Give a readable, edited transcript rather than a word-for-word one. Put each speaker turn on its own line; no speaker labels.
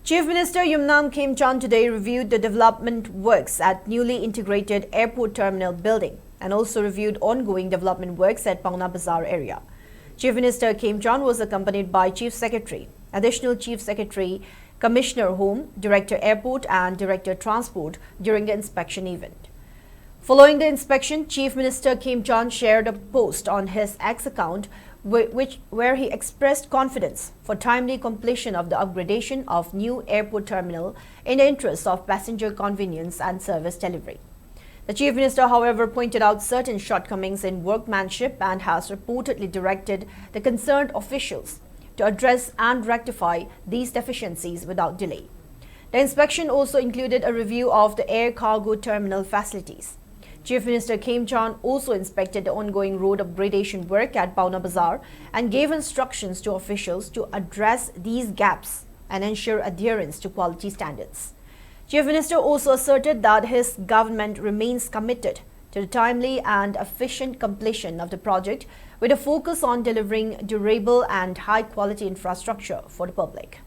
Chief Minister Yumnam Khemchand today reviewed the development works at newly integrated airport terminal building and also reviewed ongoing development works at Paona Bazaar area. Chief Minister Khemchand was accompanied by Chief Secretary, Additional Chief Secretary, Commissioner Home, Director Airport and Director Transport during the inspection event. Following the inspection, Chief Minister Khemchand shared a post on his X account where he expressed confidence for timely completion of the upgradation of new airport terminal in the interest of passenger convenience and service delivery. The Chief Minister, however, pointed out certain shortcomings in workmanship and has reportedly directed the concerned officials to address and rectify these deficiencies without delay. The inspection also included a review of the air cargo terminal facilities. Chief Minister Khemchand also inspected the ongoing road upgradation work at Paona Bazaar and gave instructions to officials to address these gaps and ensure adherence to quality standards. Chief Minister also asserted that his government remains committed to the timely and efficient completion of the project with a focus on delivering durable and high-quality infrastructure for the public.